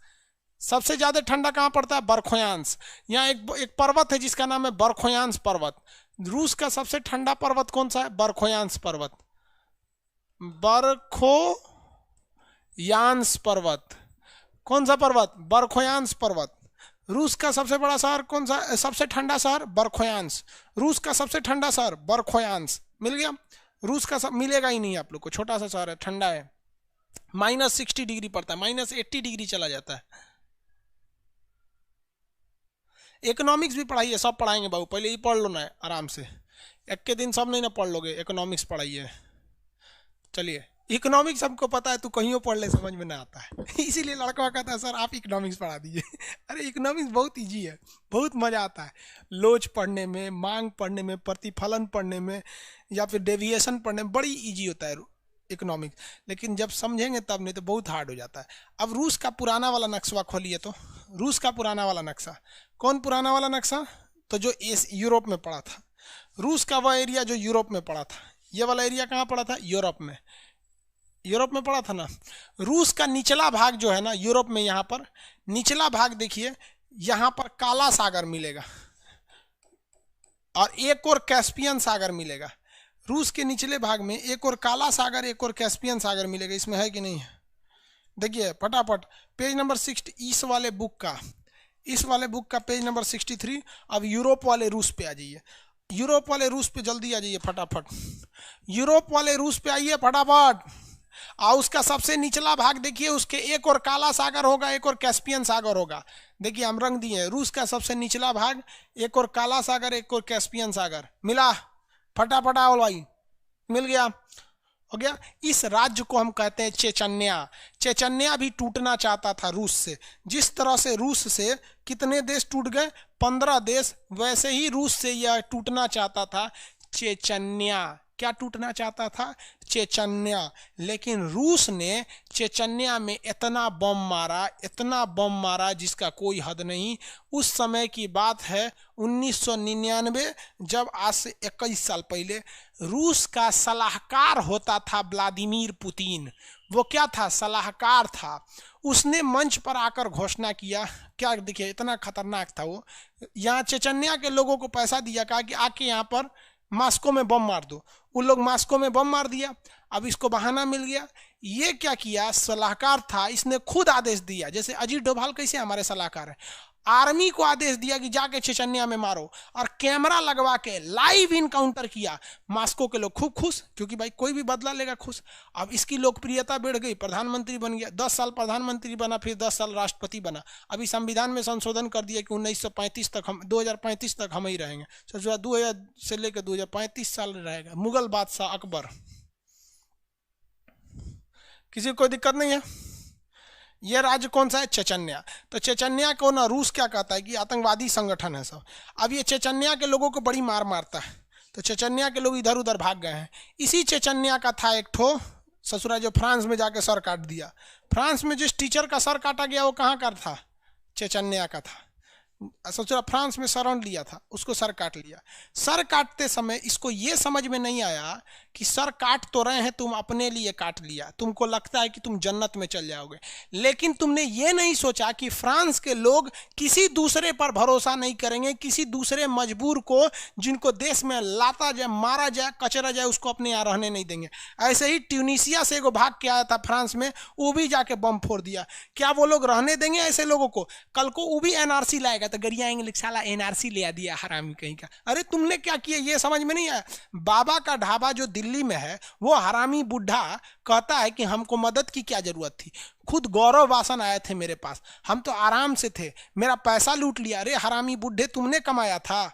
सबसे ज्यादा ठंडा कहाँ पड़ता है? बरखोयांश। यहाँ एक पर्वत है जिसका नाम है बरखोयांश पर्वत। रूस का सबसे ठंडा पर्वत कौन सा है? बरखोयांश पर्वत, बरखोयांश पर्वत। कौन सा पर्वत? बरखोयांश पर्वत। रूस का सबसे बड़ा शहर कौन सा? सबसे ठंडा शहर बरखोयांश। रूस का सबसे ठंडा शहर बरखोयांश। मिल गया। रूस का सब मिलेगा ही नहीं आप लोग को, छोटा सा शहर है, ठंडा है, -60 डिग्री पड़ता है, -80 डिग्री चला जाता है। इकोनॉमिक्स भी पढ़ाइए, सब पढ़ाएंगे बाबू, पहले ही पढ़ लो ना आराम से, एक के दिन सब नहीं ना पढ़ लोगे, इकोनॉमिक्स पढ़ाइए। चलिए, इकोनॉमिक्स हमको पता है, तू कहीं पढ़ ले समझ में ना आता है इसीलिए लड़का कहता है सर आप इकोनॉमिक्स पढ़ा दीजिए अरे इकोनॉमिक्स बहुत इजी है, बहुत मज़ा आता है लोच पढ़ने में, मांग पढ़ने में, प्रतिफलन पढ़ने में, या फिर डेविएशन पढ़ने में, बड़ी इजी होता है इकोनॉमिक्स। लेकिन जब समझेंगे तब, नहीं तो बहुत हार्ड हो जाता है। अब रूस का पुराना वाला नक्शा खोलिए, तो रूस का पुराना वाला नक्शा, कौन पुराना वाला नक्शा? तो जो यूरोप में पड़ा था, रूस का वह एरिया जो यूरोप में पड़ा था। ये वाला एरिया कहाँ पड़ा था? यूरोप में, यूरोप में पड़ा था ना। रूस का निचला भाग जो है ना यूरोप में, यहाँ पर निचला भाग देखिए, यहाँ पर काला सागर मिलेगा और एक और कैस्पियन सागर मिलेगा। रूस के निचले भाग में एक और काला सागर, एक और कैस्पियन सागर मिलेगा। इसमें है कि नहीं है? देखिए फटाफट पेज नंबर 60 इस वाले बुक का पेज नंबर 63। अब यूरोप वाले रूस पे आ जाइए, यूरोप वाले रूस पे जल्दी आ जाइए फटाफट, यूरोप वाले रूस पे आइए फटाफट। और उसका सबसे निचला भाग देखिए, उसके एक और काला सागर होगा, एक और कैस्पियन सागर होगा। देखिए हम रंग दिए, रूस का सबसे निचला भाग, एक और काला सागर, एक और कैस्पियन सागर मिला। फटाफट आओ भाई, मिल गया, हो गया। इस राज्य को हम कहते हैं चेचन्या। चेचन्या भी टूटना चाहता था रूस से। जिस तरह से रूस से कितने देश टूट गए, 15 देश, वैसे ही रूस से यह टूटना चाहता था चेचन्या। क्या टूटना चाहता था? चेचन्या। लेकिन रूस ने चेचन्या में इतना बम मारा, इतना बम मारा जिसका कोई हद नहीं। उस समय की बात है 1999, जब आज से 21 साल पहले रूस का सलाहकार होता था व्लादिमीर पुतिन। वो क्या था? सलाहकार था। उसने मंच पर आकर घोषणा किया, क्या देखिए इतना खतरनाक था वो। यहाँ चेचन्या के लोगों को पैसा दिया, कहा कि आके यहाँ पर मास्को में बम मार दो। उन लोग मास्को में बम मार दिया। अब इसको बहाना मिल गया। ये क्या किया? सलाहकार था, इसने खुद आदेश दिया। जैसे अजीत डोभाल कैसे हमारे सलाहकार है, आर्मी को आदेश दिया कि जाके चेचन्या में मारो, और कैमरा लगवा के लाइव इनकाउंटर किया। मास्को के लोग खूब खुश, क्योंकि भाई कोई भी बदला लेगा खुश। अब इसकी लोकप्रियता बढ़ गई, प्रधानमंत्री बन गया, 10 साल प्रधानमंत्री बना, फिर 10 साल राष्ट्रपति बना। अभी संविधान में संशोधन कर दिया कि 1935 तक हम 2035 तक हम ही रहेंगे। सोचो 2000 से लेकर 2035 साल रहेगा। मुगल बादशाह अकबर, किसी को कोई दिक्कत नहीं है। यह राज्य कौन सा है? चेचन्या। तो चेचन्या को ना रूस क्या कहता है कि आतंकवादी संगठन है सब। अब ये चेचन्या के लोगों को बड़ी मार मारता है, तो चेचन्या के लोग इधर उधर भाग गए हैं। इसी चेचन्या का था एक ठो ससुरा जो फ्रांस में जाके सर काट दिया। फ्रांस में जिस टीचर का सर काटा गया वो कहाँ का था? चेचन्या का था। सोचा फ्रांस में शरण लिया था, उसको सर काट लिया। सर काटते समय इसको ये समझ में नहीं आया कि सर काट तो रहे हैं, तुम अपने लिए काट लिया, तुमको लगता है कि तुम जन्नत में चल जाओगे, लेकिन तुमने ये नहीं सोचा कि फ्रांस के लोग किसी दूसरे पर भरोसा नहीं करेंगे, किसी दूसरे मजबूर को जिनको देश में लाता जाए, मारा जाए, कचरा जाए, उसको अपने यहाँ रहने नहीं देंगे। ऐसे ही ट्यूनीशिया से एगो भाग के आया था फ्रांस में, वो भी जाके बम फोड़ दिया। क्या वो लोग रहने देंगे ऐसे लोगों को? कल को वो भी एनआरसी लाएगा तो गरियाएंगे, साला एनआरसी ले दिया हरामी कहीं का। अरे तुमने क्या किया ये समझ में नहीं आया। बाबा का ढाबा जो दिल्ली में है, वो हरामी बुढ़ा कहता है कि हमको मदद की क्या जरूरत थी, खुद गौरव वासन आए थे मेरे पास, हम तो आराम से थे, मेरा पैसा लूट लिया। अरे हरामी बुढ़े, तुमने कमाया था?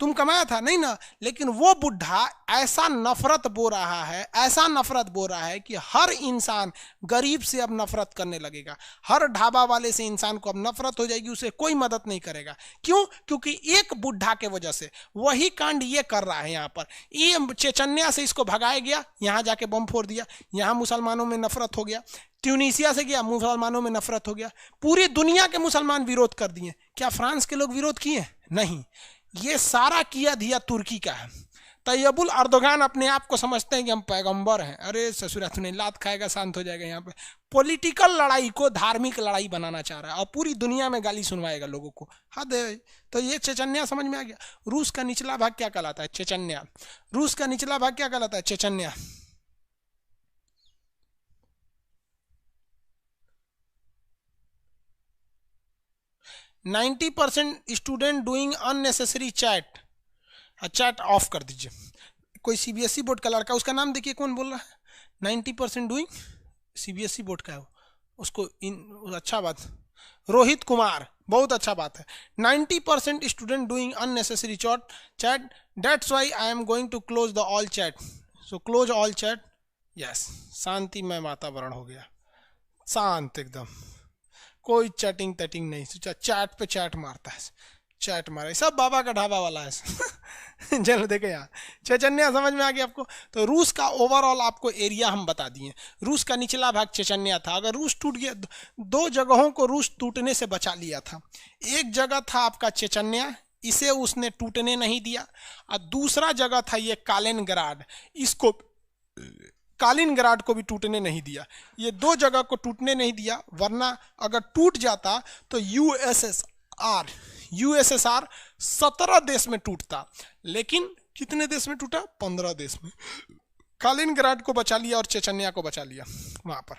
तुम कमाया था नहीं ना। लेकिन वो बुढ़ा ऐसा नफरत बो रहा है, ऐसा नफरत बो रहा है कि हर इंसान गरीब से अब नफरत करने लगेगा, हर ढाबा वाले से इंसान को अब नफरत हो जाएगी, उसे कोई मदद नहीं करेगा। क्यों? क्योंकि एक बुढ़ा के वजह से वही कांड ये कर रहा है। यहाँ पर ये चेचन्या से इसको भगाया गया, यहाँ जाके बम फोड़ दिया, यहाँ मुसलमानों में नफरत हो गया। ट्यूनीशिया से गया, मुसलमानों में नफरत हो गया। पूरी दुनिया के मुसलमान विरोध कर दिए। क्या फ्रांस के लोग विरोध किए? नहीं, ये सारा किया दिया तुर्की का है। तैयबुल अर्दोगान अपने आप को समझते हैं कि हम पैगंबर हैं। अरे ससुरा तूने लात खाएगा शांत हो जाएगा। यहाँ पे पॉलिटिकल लड़ाई को धार्मिक लड़ाई बनाना चाह रहा है और पूरी दुनिया में गाली सुनवाएगा लोगों को। हद है। तो ये चेचन्या समझ में आ गया। रूस का निचला भाग क्या कहलाता है? चेचन्या। रूस का निचला भाग क्या कहलाता है? Chechnya. %90 student doing unnecessary chat. Chat off कर दीजिए। कोई सीबीएसई बोर्ड का लड़का, उसका नाम देखिए कौन बोल रहा है। 90% डूइंग सीबीएसई बोर्ड का है वो, उसको इन अच्छा बात। रोहित कुमार, बहुत अच्छा बात है। 90% student doing unnecessary chat, that's why I am going to close the all chat, so close all chat. Yes, शांतिमय वातावरण हो गया, शांत एकदम, कोई चैटिंग तैटिंग नहीं, चैट पे चैट मारता है, चैट मारा, सब बाबा का ढाबा वाला है। चलो देखे यार, चेचन्या समझ में आ गया आपको। तो रूस का ओवरऑल आपको एरिया हम बता दिए। रूस का निचला भाग चेचन्या था। अगर रूस टूट गया, दो जगहों को रूस टूटने से बचा लिया था। एक जगह था आपका चेचन्या, इसे उसने टूटने नहीं दिया, और दूसरा जगह था ये कालिनग्राड, इसको कालिनग्राड को भी टूटने नहीं दिया। ये दो जगह को टूटने नहीं दिया, वरना अगर टूट जाता तो यूएसएसआर 17 देश में टूटता, लेकिन कितने देश में टूटा? 15 देश में। कालिनग्राड को बचा लिया और चेचन्या को बचा लिया। वहां पर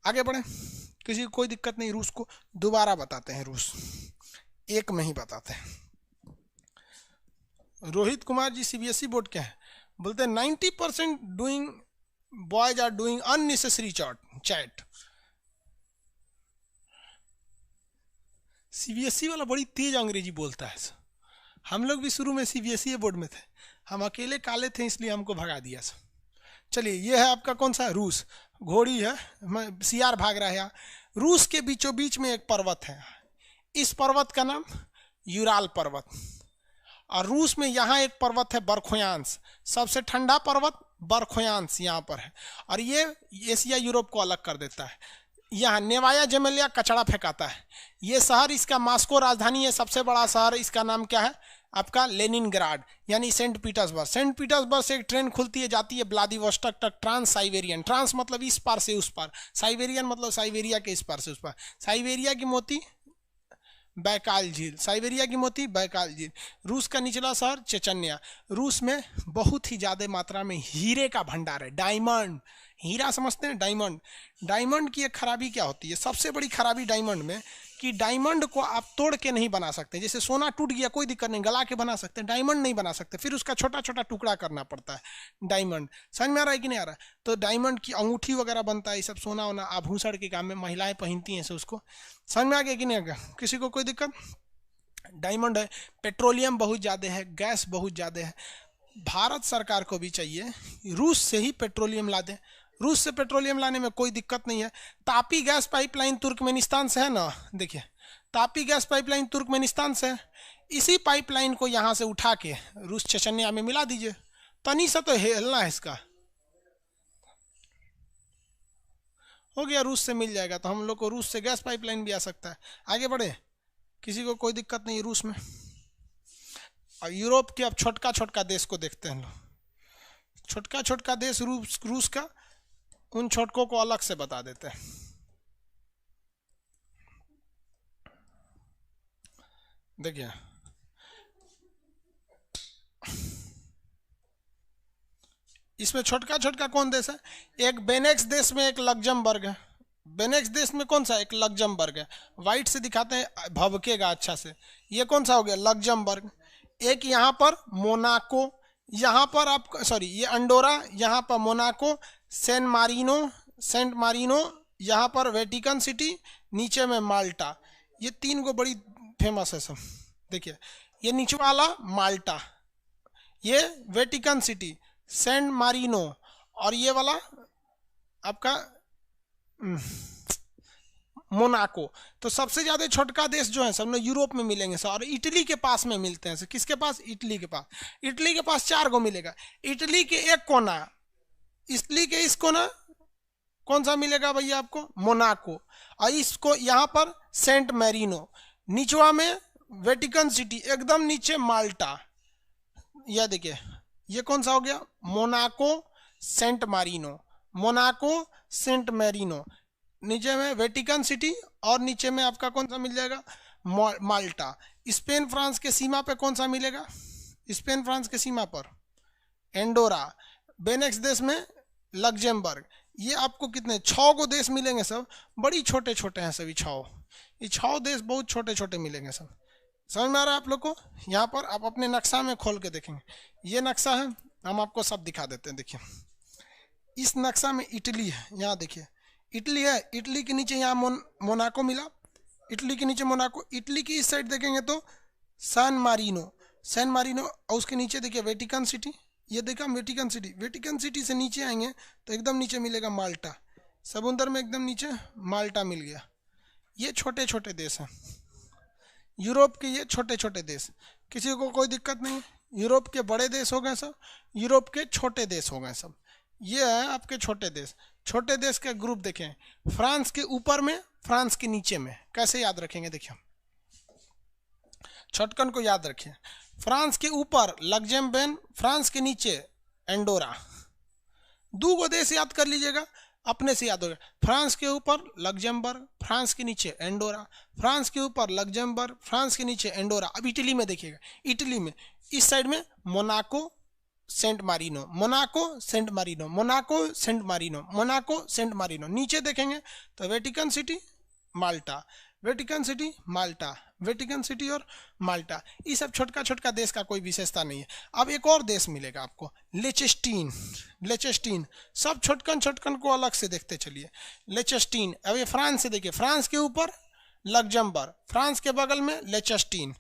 आगे बढ़े, किसी को कोई दिक्कत नहीं। रूस को दोबारा बताते हैं, रूस एक में ही बताते हैं। रोहित कुमार जी सीबीएसई बोर्ड के हैं, बोलते हैं 90% doing boys are doing unnecessary chat. CBSE वाला बड़ी तेज अंग्रेजी बोलता है। हम लोग भी शुरू में सीबीएसई बोर्ड में थे, हम अकेले काले थे इसलिए हमको भगा दिया। चलिए, ये है आपका कौन सा? रूस। घोड़ी है, सियार भाग रहा है यहाँ। रूस के बीचों बीच में एक पर्वत है, इस पर्वत का नाम यूराल पर्वत। और रूस में यहाँ एक पर्वत है बरखोयांस, सबसे ठंडा पर्वत बरखोयांस यहाँ पर है, और ये एशिया यूरोप को अलग कर देता है। यहाँ नेवाया जेमेलिया कचड़ा फेंकाता है। ये शहर, इसका मास्को राजधानी है, सबसे बड़ा शहर, इसका नाम क्या है आपका? लेनिनग्राड, यानी सेंट पीटर्सबर्ग। सेंट पीटर्सबर्ग से एक ट्रेन खुलती है, जाती है व्लादिवोस्टोक तक, ट्रांस साइबेरियन। ट्रांस मतलब इस पार से उस पार, साइबेरियन मतलब साइबेरिया के इस पार से उस पार। साइबेरिया की मोती बैकाल झील, साइबेरिया की मोती बैकाल झील। रूस का निचला शहर चेचन्या। रूस में बहुत ही ज्यादा मात्रा में हीरे का भंडार है, डायमंड। हीरा समझते हैं? डायमंड। डायमंड की एक खराबी क्या होती है? सबसे बड़ी खराबी डायमंड में कि डायमंड को आप तोड़ के नहीं बना सकते। जैसे सोना टूट गया कोई दिक्कत नहीं, गला के बना सकते हैं, डायमंड नहीं बना सकते, फिर उसका छोटा छोटा टुकड़ा करना पड़ता है। डायमंड समझ में आ रहा है कि नहीं आ रहा? तो डायमंड की अंगूठी वगैरह बनता है, ये सब सोना वोना आभूषण के काम में महिलाएं पहनती हैं, से उसको समझ में आ गया कि नहीं आ गया? किसी को कोई दिक्कत? डायमंड है। पेट्रोलियम बहुत ज़्यादा है, गैस बहुत ज़्यादा है। भारत सरकार को भी चाहिए रूस से ही पेट्रोलियम ला दें। रूस से पेट्रोलियम लाने में कोई दिक्कत नहीं है। तापी गैस पाइपलाइन तुर्कमेनिस्तान से है ना, देखिए तापी गैस पाइपलाइन तुर्कमेनिस्तान से है। इसी पाइपलाइन को यहाँ से उठा के रूस चेचन्या में मिला दीजिए, तनी सा तो हिलना है इसका, हो गया, रूस से मिल जाएगा। तो हम लोग को रूस से गैस पाइपलाइन भी आ सकता है। आगे बढ़े, किसी को कोई दिक्कत नहीं रूस में। और यूरोप के अब छोटका छोटका देश को देखते हैं लोग। छोटका छोटका देश रूस का, उन छोटकों को अलग से बता देते हैं। देखिए, इसमें छोटका छोटका कौन देश है? एक बेनेक्स देश में एक लग्जमबर्ग है। बेनेक्स देश में कौन सा? एक लग्जमबर्ग है। व्हाइट से दिखाते हैं, भभकेगा अच्छा से। ये कौन सा हो गया? लग्जमबर्ग। एक यहाँ पर मोनाको, यहाँ पर आप सॉरी ये अंडोरा, यहाँ पर मोनाको, सेंट मारिनो, यहाँ पर वेटिकन सिटी, नीचे में माल्टा। ये तीन को बड़ी फेमस है सब। देखिए, ये नीचे वाला माल्टा, ये वेटिकन सिटी, सेंट मारिनो, और ये वाला आपका मोनाको। तो सबसे ज्यादा छोटका देश जो है सब ना यूरोप में मिलेंगे सर, और इटली के पास में मिलते हैं सर। किसके पास? इटली के पास। इटली के पास 4 गो मिलेगा। इटली के एक कोना, इटली के इस कोना कौन सा मिलेगा भैया आपको? मोनाको। और इसको यहाँ पर सेंट मैरिनो, निचवा में वेटिकन सिटी, एकदम नीचे माल्टा। यह देखिए, ये कौन सा हो गया? Monaco San Marino, Monaco San Marino, नीचे में वेटिकन सिटी, और नीचे में आपका कौन सा मिल जाएगा? माल्टा। स्पेन फ्रांस के सीमा पे कौन सा मिलेगा? स्पेन फ्रांस के सीमा पर एंडोरा। बेनेक्स देश में लग्जमबर्ग। ये आपको कितने 6 गो देश मिलेंगे सब, बड़ी छोटे छोटे हैं सभी 6। ये 6 देश बहुत छोटे छोटे मिलेंगे सब। समझ में आ रहा है आप लोग को? यहाँ पर आप अपने नक्शा में खोल के देखेंगे, ये नक्शा है, हम आपको सब दिखा देते हैं। देखिए, इस नक्शा में इटली है, यहाँ देखिए इटली है, इटली के नीचे यहाँ मोनाको मिला, इटली के नीचे मोनाको। इटली की इस साइड देखेंगे तो सैन मारिनो, सैन मारिनो, और उसके नीचे देखिए वेटिकन सिटी, ये देखा वेटिकन सिटी। वेटिकन सिटी से नीचे आएंगे तो एकदम नीचे मिलेगा माल्टा, समुंदर में एकदम नीचे माल्टा मिल गया। ये छोटे छोटे देश हैं यूरोप के, ये छोटे छोटे देश, किसी को कोई दिक्कत नहीं। यूरोप के बड़े देश हो गए सब, यूरोप के छोटे देश हो गए सब। ये है आपके छोटे देश। छोटे देश के ग्रुप देखें, फ्रांस के ऊपर में, फ्रांस के नीचे में। कैसे याद रखेंगे देखिए, छोटकन को याद रखिए। फ्रांस के ऊपर लग्जमबर्ग, फ्रांस के नीचे एंडोरा। दो गो देश याद कर लीजिएगा, अपने से याद होगा। फ्रांस के ऊपर लग्जमबर्ग, फ्रांस के नीचे एंडोरा, फ्रांस के ऊपर लग्जमबर्ग, फ्रांस के नीचे एंडोरा। अब इटली में देखिएगा, इटली में इस साइड में Monaco San Marino, Monaco San Marino, Monaco San Marino, Monaco San Marino. नीचे देखेंगे तो वेटिकन सिटी माल्टा, वेटिकन सिटी माल्टा, वेटिकन सिटी और माल्टा। ये सब छोटका छोटका देश का कोई विशेषता नहीं है। अब एक और देश मिलेगा आपको, लिechtenstein, लिechtenstein। सब छोटकन छोटकन को अलग से देखते चलिए। लिechtenstein, अब ये फ्रांस से देखिए, फ्रांस के ऊपर लग्जमबर्ग, फ्रांस के बगल में लिechtenstein,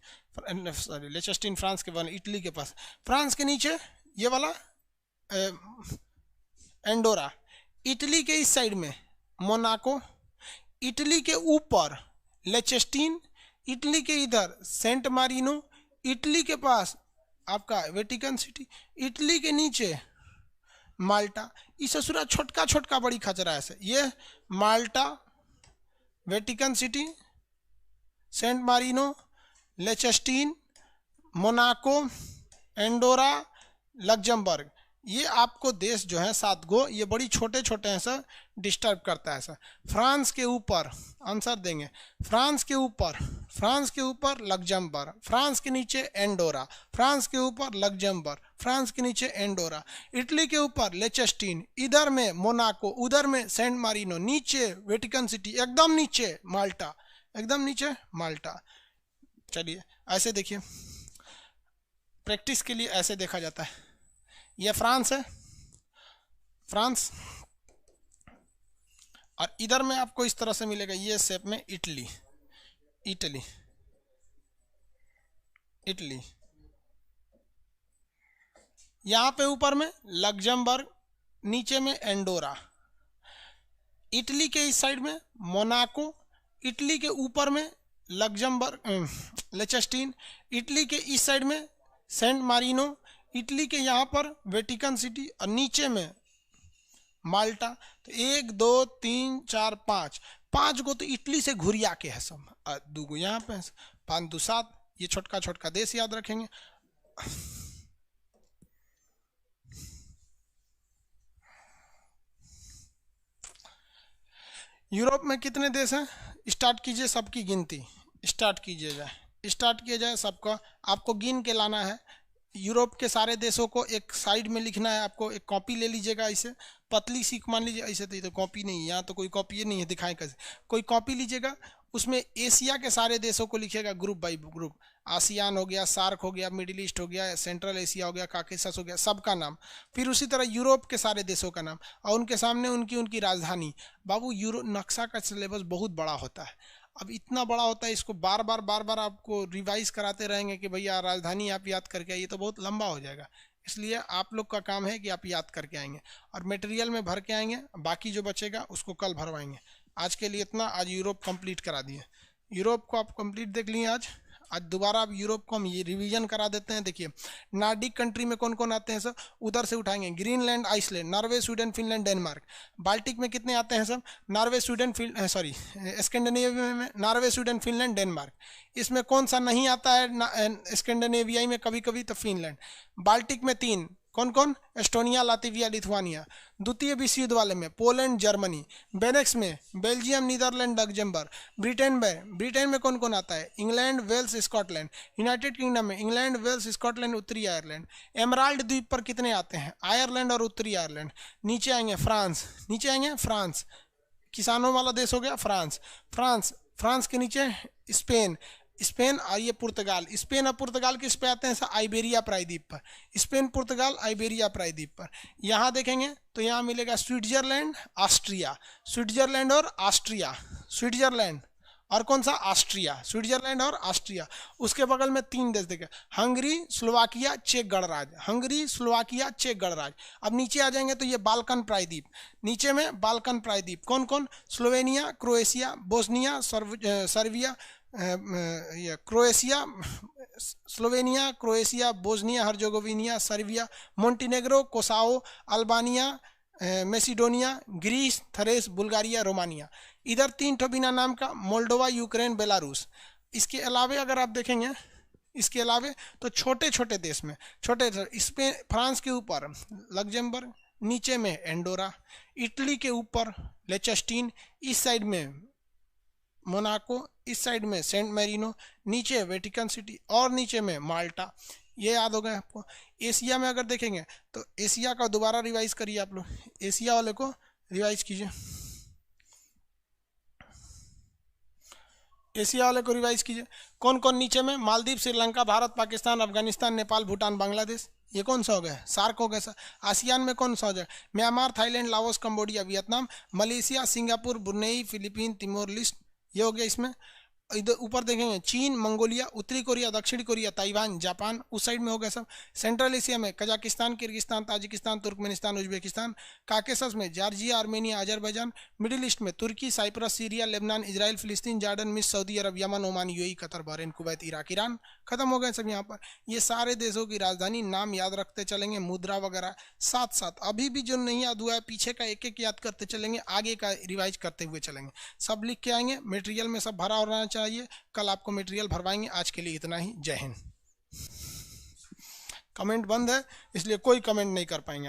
सॉरी लिechtenstein फ्रांस के बगल, इटली के पास। फ्रांस के नीचे ये वाला एंडोरा, इटली के इस साइड में मोनाको, इटली के ऊपर लिechtenstein, इटली के इधर सेंट मारिनो, इटली के पास आपका वेटिकन सिटी, इटली के नीचे माल्टा। ये ससुरा छोटका छोटका बड़ी खचरा है। ये Malta, Vatican City, Saint Marino, Liechtenstein, Monaco, Andorra, Luxembourg. ये आपको देश जो है 7 गो, ये बड़ी छोटे छोटे हैं सर, डिस्टर्ब करता है सर। फ्रांस के ऊपर आंसर देंगे, फ्रांस के ऊपर, फ्रांस के ऊपर लग्जमबर्ग, फ्रांस के नीचे एंडोरा, फ्रांस के ऊपर लग्जमबर्ग, फ्रांस के नीचे एंडोरा, इटली के ऊपर लिechtenstein, इधर में मोनाको, उधर में सेंट मारिनो, नीचे वेटिकन सिटी, एकदम नीचे माल्टा, एकदम नीचे माल्टा। चलिए ऐसे देखिए, प्रैक्टिस के लिए ऐसे देखा जाता है। ये फ्रांस है, फ्रांस, और इधर में आपको इस तरह से मिलेगा ये शेप में इटली, इटली, इटली। यहाँ पे ऊपर में लग्जमबर्ग, नीचे में एंडोरा, इटली के इस साइड में मोनाको, इटली के ऊपर में लग्जमबर्ग, लिechtenstein, इटली के इस साइड में सेंट मारिनो, इटली के यहाँ पर वेटिकन सिटी, और नीचे में माल्टा। तो 1 2 3 4 5, 5 गो तो इटली से घुरिया के है सब, 2 गो यहाँ पे, 5 2 7। ये छोटका छोटका देश याद रखेंगे। यूरोप में कितने देश हैं? स्टार्ट कीजिए, सबकी गिनती स्टार्ट कीजिए जाए, स्टार्ट किया जाए सबका। आपको गिन के लाना है। यूरोप के सारे देशों को एक साइड में लिखना है आपको। एक कॉपी ले लीजिएगा, इसे पतली सी मान लीजिए, ऐसे तो ये तो कॉपी नहीं है, यहाँ तो कोई कॉपी नहीं है, दिखाएं कैसे। कोई कॉपी लीजिएगा, उसमें एशिया के सारे देशों को लिखिएगा ग्रुप बाई ग्रुप। आसियान हो गया, सार्क हो गया, मिडिल ईस्ट हो गया, सेंट्रल एशिया हो गया, काकेशस हो गया, सबका नाम। फिर उसी तरह यूरोप के सारे देशों का नाम, और उनके सामने उनकी उनकी राजधानी। बाबू नक्शा का सिलेबस बहुत बड़ा होता है। अब इतना बड़ा होता है, इसको बार बार आपको रिवाइज कराते रहेंगे कि भैया राजधानी आप याद करके आइए, तो बहुत लंबा हो जाएगा। इसलिए आप लोग का काम है कि आप याद करके आएंगे और मटेरियल में भर के आएंगे। बाकी जो बचेगा उसको कल भरवाएंगे। आज के लिए इतना। आज यूरोप कंप्लीट करा दिए। यूरोप को आप कंप्लीट देख लिए आज दोबारा अब यूरोप को हम ये रिवीजन करा देते हैं। देखिए नार्डिक कंट्री में कौन कौन आते हैं सर, उधर से उठाएंगे। Greenland, Iceland, Norway, Sweden, Finland, Denmark. Baltic में कितने आते हैं sir, Norway, Sweden, sorry Scandinavia में नॉर्वे, स्वीडन, फिनलैंड, डेनमार्क। इसमें कौन सा नहीं आता है स्कैंडिनेविया में कभी कभी, तो फिनलैंड। बाल्टिक में 3 कौन कौन, एस्टोनिया, लातविया, लिथुआनिया। द्वितीय विश्व युद्ध वाले में पोलैंड, जर्मनी। बेनेक्स में बेल्जियम, नीदरलैंड, लग्जमबर्ग। ब्रिटेन में कौन कौन आता है, England, Wales, Scotland. United Kingdom में इंग्लैंड, वेल्स, स्कॉटलैंड, उत्तरी आयरलैंड। एमराल्ड द्वीप पर कितने आते हैं, आयरलैंड और उत्तरी आयरलैंड। नीचे आएंगे फ्रांस, किसानों वाला देश हो गया फ्रांस। फ्रांस के नीचे स्पेन, स्पेन और ये पुर्तगाल। स्पेन और पुर्तगाल किस पे आते हैं सर? आइबेरिया प्रायद्वीप पर। स्पेन, पुर्तगाल, आइबेरिया प्रायद्वीप पर। यहाँ देखेंगे तो यहाँ मिलेगा स्विट्जरलैंड, ऑस्ट्रिया। स्विट्जरलैंड और ऑस्ट्रिया, स्विट्जरलैंड और कौन सा? ऑस्ट्रिया। स्विट्जरलैंड और ऑस्ट्रिया। उसके बगल में 3 देश देखे, हंगरी, स्लोवाकिया, चेक गणराज्य। हंगरी, स्लोवाकिया, चेक गणराज्य। अब नीचे आ जाएंगे तो ये बाल्कन प्रायद्वीप। नीचे में बाल्कन प्रायद्वीप कौन कौन? स्लोवेनिया, क्रोएशिया, बोस्निया, सर्बिया, ये Croatia, Slovenia, Croatia, Bosnia Herzegovina, Serbia, Montenegro, Kosovo, Albania, Macedonia, Greece, Thrace, Bulgaria, Romania. इधर 3 ठो बिना नाम का, मोल्डोवा, यूक्रेन, बेलारूस। इसके अलावे अगर आप देखेंगे, इसके अलावे तो छोटे छोटे देश में, छोटे स्पेन, फ्रांस के ऊपर लग्जमबर्ग, नीचे में एंडोरा, इटली के ऊपर लेचस्टीन, इस साइड में मोनाको, इस साइड में सेंट मैरिनो, नीचे वेटिकन सिटी और नीचे में माल्टा। ये याद हो गए आपको। एशिया में अगर देखेंगे तो एशिया का दोबारा रिवाइज करिए आप लोग, एशिया वाले को रिवाइज कीजिए, एशिया वाले को रिवाइज कीजिए। कौन कौन नीचे में? मालदीव, श्रीलंका, भारत, पाकिस्तान, अफगानिस्तान, नेपाल, भूटान, बांग्लादेश। ये कौन सा हो गया? सार्क हो गया सर। आसियान में कौन सा हो जाए? Myanmar, Thailand, Laos, Cambodia, Vietnam, Malaysia, Singapore, Brunei, Philippine, Timor list. ये हो गया इसमें। इधर ऊपर देखेंगे चीन, मंगोलिया, उत्तरी कोरिया, दक्षिणी कोरिया, ताइवान, जापान, उस साइड में हो गया सब। सेंट्रल एशिया में Kazakhstan, Kyrgyzstan, Tajikistan, Turkmenistan, Uzbekistan. Caucasus में Georgia, Armenia, Azerbaijan. Middle East में Turkey, Cyprus, Syria, Lebanon, Israel, फिलिस्तीन, जॉर्डन, मिस्र, Saudi Arab, Yemen, Oman, UAE, Qatar, Bahrain, Kuwait, Iraq, Iran. खत्म हो गए सब यहाँ पर। ये सारे देशों की राजधानी नाम याद रखते चलेंगे, मुद्रा वगैरह साथ साथ। अभी भी जो नहीं याद हुआ है पीछे का एक एक याद करते चलेंगे, आगे का रिवाइज करते हुए चलेंगे। सब लिख के आएंगे, मटेरियल में सब भरा होना चाहिए। कल आपको मटेरियल भरवाएंगे। आज के लिए इतना ही। जय हिंद। कमेंट बंद है इसलिए कोई कमेंट नहीं कर पाएंगे।